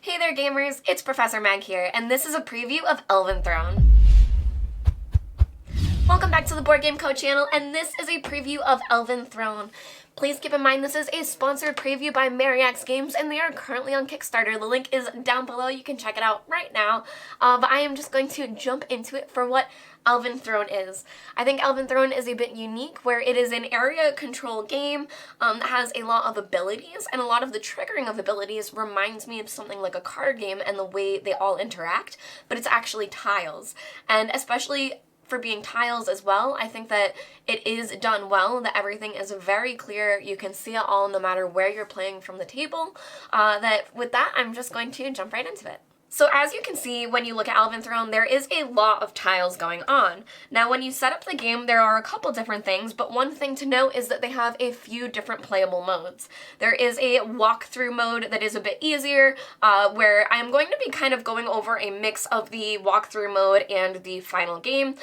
Hey there gamers, it's Professor Mag here, and this is a preview of Elven Throne. Welcome back to the Board Game Co channel, and this is a preview of Elven Throne. Please keep in mind this is a sponsored preview by Mariax Games, and they are currently on Kickstarter. The link is down below, you can check it out right now. But I am just going to jump into it for what Elven Throne is. I think Elven Throne is a bit unique, where it is an area control game that has a lot of abilities, and a lot of the triggering of abilities reminds me of something like a card game and the way they all interact, but it's actually tiles. And especially for being tiles as well, I think that it is done well, that everything is very clear, you can see it all no matter where you're playing from the table. With that, I'm just going to jump right into it. So as you can see, when you look at Elven Throne, there is a lot of tiles going on. Now, when you set up the game, there are a couple different things, but one thing to note is that they have a few different playable modes. There is a walkthrough mode that is a bit easier, where I'm going to be kind of going over a mix of the walkthrough mode and the final game.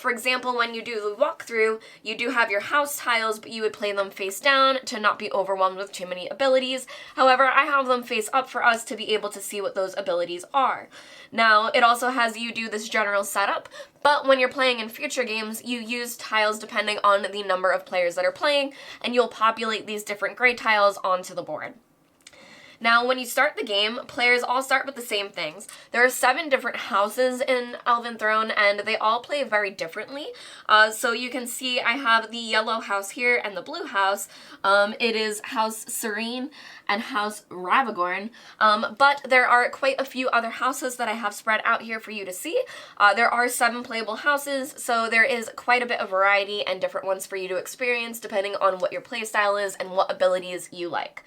For example, when you do the walkthrough, you do have your house tiles, but you would play them face down to not be overwhelmed with too many abilities. However, I have them face up for us to be able to see what those abilities are. Now, it also has you do this general setup, but when you're playing in future games, you use tiles depending on the number of players that are playing, and you'll populate these different gray tiles onto the board. Now, when you start the game, players all start with the same things. There are 7 different houses in Elven Throne, and they all play very differently. So you can see I have the yellow house here and the blue house. It is House Serene and House Ravagorn, but there are quite a few other houses that I have spread out here for you to see. There are 7 playable houses, so there is quite a bit of variety and different ones for you to experience depending on what your playstyle is and what abilities you like.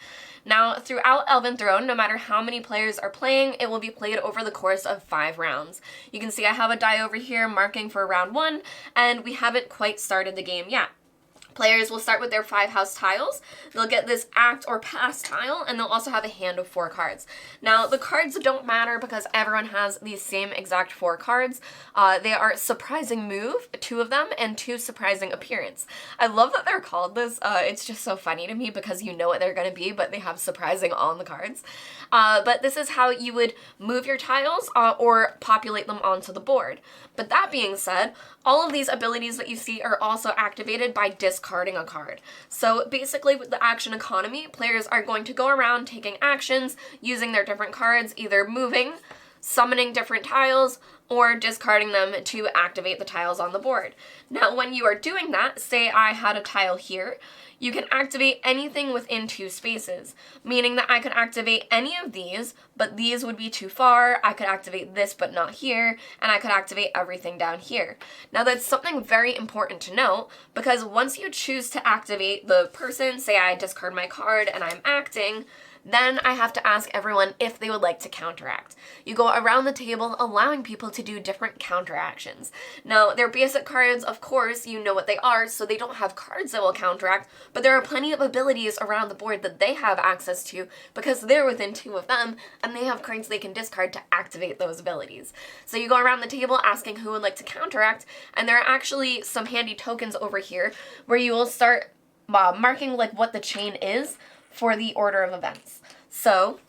Now, throughout Elven Throne, no matter how many players are playing, it will be played over the course of 5 rounds. You can see I have a die over here marking for round 1, and we haven't quite started the game yet. Players will start with their 5 house tiles. They'll get this act or pass tile, and they'll also have a hand of 4 cards. Now, the cards don't matter because everyone has these same exact 4 cards. They are Surprising Move, 2 of them, and 2 Surprising Appearance. I love that they're called this. It's just so funny to me because you know what they're going to be, but they have surprising on the cards. But this is how you would move your tiles or populate them onto the board. But that being said, all of these abilities that you see are also activated by discarding a card. So basically with the action economy, players are going to go around taking actions using their different cards, either moving, summoning different tiles, or discarding them to activate the tiles on the board. Now, when you are doing that, say I had a tile here, you can activate anything within 2 spaces, meaning that I could activate any of these, but these would be too far. I could activate this, but not here, and I could activate everything down here. Now, that's something very important to note, because once you choose to activate the person, say I discard my card and I'm acting, then I have to ask everyone if they would like to counteract. You go around the table allowing people to do different counteractions. Now, their basic cards, of course, you know what they are, so they don't have cards that will counteract, but there are plenty of abilities around the board that they have access to because they're within 2 of them, and they have cards they can discard to activate those abilities. So you go around the table asking who would like to counteract, and there are actually some handy tokens over here where you will start marking like what the chain is for the order of events. So,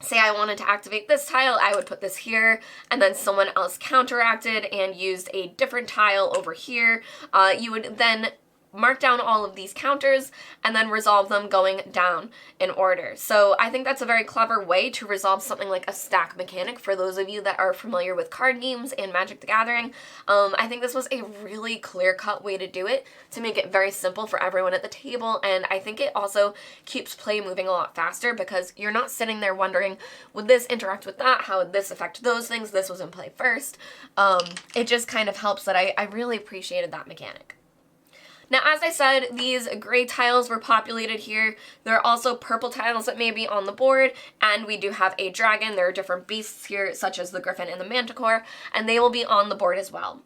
say I wanted to activate this tile, I would put this here, and then someone else counteracted and used a different tile over here. You would then mark down all of these counters and then resolve them going down in order. So I think that's a very clever way to resolve something like a stack mechanic for those of you that are familiar with card games and Magic the Gathering. I think this was a really clear-cut way to do it, to make it very simple for everyone at the table, and I think it also keeps play moving a lot faster because you're not sitting there wondering, would this interact with that? How would this affect those things? This was in play first. It just kind of helps that I really appreciated that mechanic. Now, as I said, these gray tiles were populated here. There are also purple tiles that may be on the board, and we do have a dragon. There are different beasts here, such as the griffin and the manticore, and they will be on the board as well.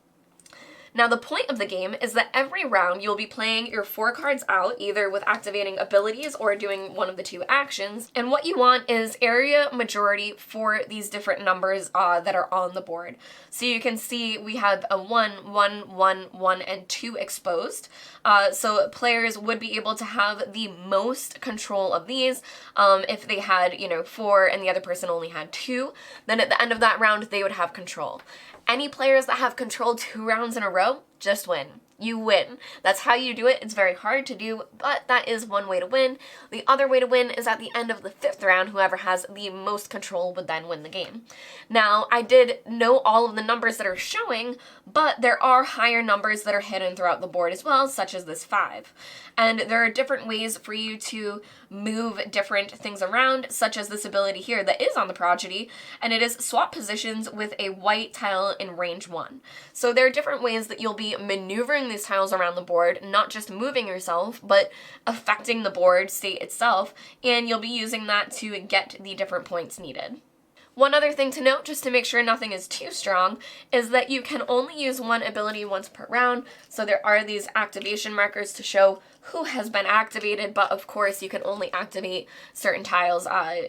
Now, the point of the game is that every round you'll be playing your 4 cards out, either with activating abilities or doing one of the 2 actions. And what you want is area majority for these different numbers that are on the board. So you can see we have a 1, 1, 1, 1, and 2 exposed. So players would be able to have the most control of these. If they had, 4 and the other person only had 2, then at the end of that round, they would have control. Any players that have control 2 rounds in a row just win. You win. That's how you do it. It's very hard to do, but that is one way to win. The other way to win is at the end of the 5th round, whoever has the most control would then win the game. Now, I did know all of the numbers that are showing, but there are higher numbers that are hidden throughout the board as well, such as this 5. And there are different ways for you to move different things around, such as this ability here that is on the Prodigy, and it is swap positions with a white tile in range 1. So there are different ways that you'll be maneuvering these tiles around the board, not just moving yourself, but affecting the board state itself, and you'll be using that to get the different points needed. One other thing to note, just to make sure nothing is too strong, is that you can only use one ability once per round, so there are these activation markers to show who has been activated, but of course you can only activate certain tiles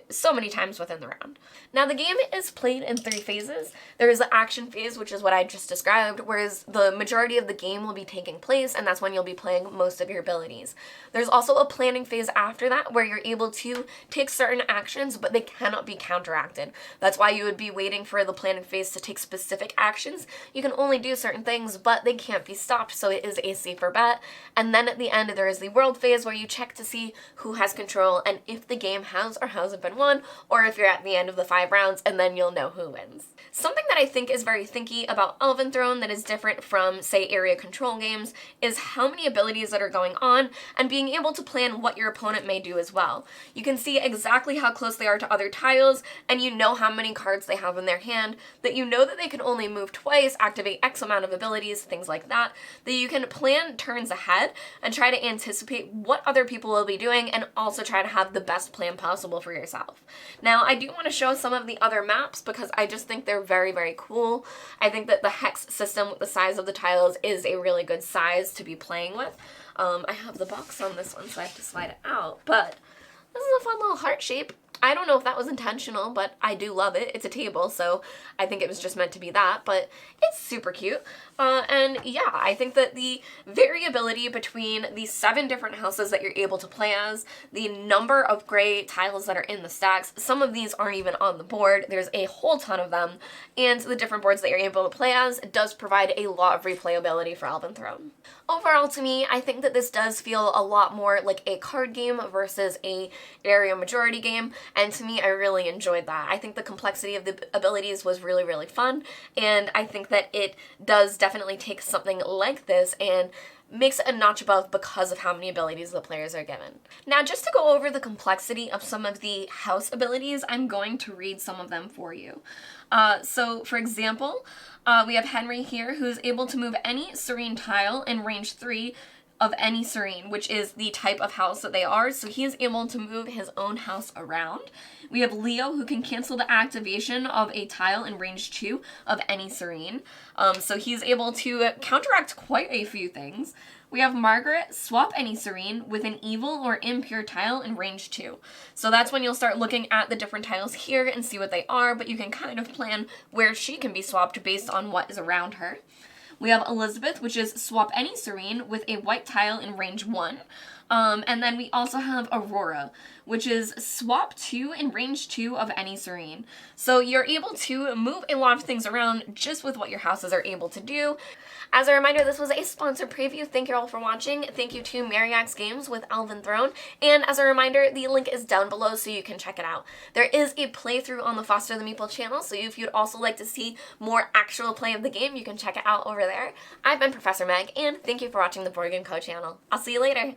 so many times within the round. Now, the game is played in 3 phases. There is the action phase, which is what I just described, whereas the majority of the game will be taking place, and that's when you'll be playing most of your abilities. There's also a planning phase after that, where you're able to take certain actions, but they cannot be counteracted. That's why you would be waiting for the planning phase to take specific actions. You can only do certain things, but they can't be stopped, so it is a safer bet. And then at the end, there is the world phase, where you check to see who has control and if the game has or hasn't been won, or if you're at the end of the 5 rounds, and then you'll know who wins. Something that I think is very thinky about Elven Throne that is different from, say, area control games is how many abilities that are going on and being able to plan what your opponent may do as well. You can see exactly how close they are to other tiles, and you know how many cards they have in their hand, that you know that they can only move twice, activate X amount of abilities, things like that, that you can plan turns ahead and try to anticipate what other people will be doing and also try to have the best plan possible for yourself. Now, I do want to show some of the other maps because I just think they're very, very cool. I think that the hex system with the size of the tiles is a really good size to be playing with. I have the box on this one, so I have to slide it out, but this is a fun little heart shape. I don't know if that was intentional, but I do love it. It's a table, so I think it was just meant to be that, but it's super cute. And yeah, I think that the variability between the 7 different houses that you're able to play as, the number of gray tiles that are in the stacks, some of these aren't even on the board, there's a whole ton of them, and the different boards that you're able to play as does provide a lot of replayability for Elven Throne. Overall, to me, I think that this does feel a lot more like a card game versus a area majority game, and to me, I really enjoyed that. I think the complexity of the abilities was really, really fun, and I think that it does definitely take something like this and makes it a notch above because of how many abilities the players are given. Now, just to go over the complexity of some of the house abilities, I'm going to read some of them for you. So, for example, we have Henry here, who's able to move any serene tile in range 3 of any serene, which is the type of house that they are, so he is able to move his own house around. We have Leo, who can cancel the activation of a tile in range 2 of any serene, so he's able to counteract quite a few things. We have Margaret, swap any serene with an evil or impure tile in range 2. So that's when you'll start looking at the different tiles here and see what they are, but you can kind of plan where she can be swapped based on what is around her. We have Elizabeth, which is swap any serene with a white tile in range 1. And then we also have Aurora, which is swap 2 in range 2 of any serene. So you're able to move a lot of things around just with what your houses are able to do. As a reminder, this was a sponsored preview. Thank you all for watching. Thank you to Mariax Games with Elven Throne. And as a reminder, the link is down below so you can check it out. There is a playthrough on the Foster the Meeple channel, so if you'd also like to see more actual play of the game, you can check it out over there. I've been Professor Meg, and thank you for watching the Board Game Co channel. I'll see you later.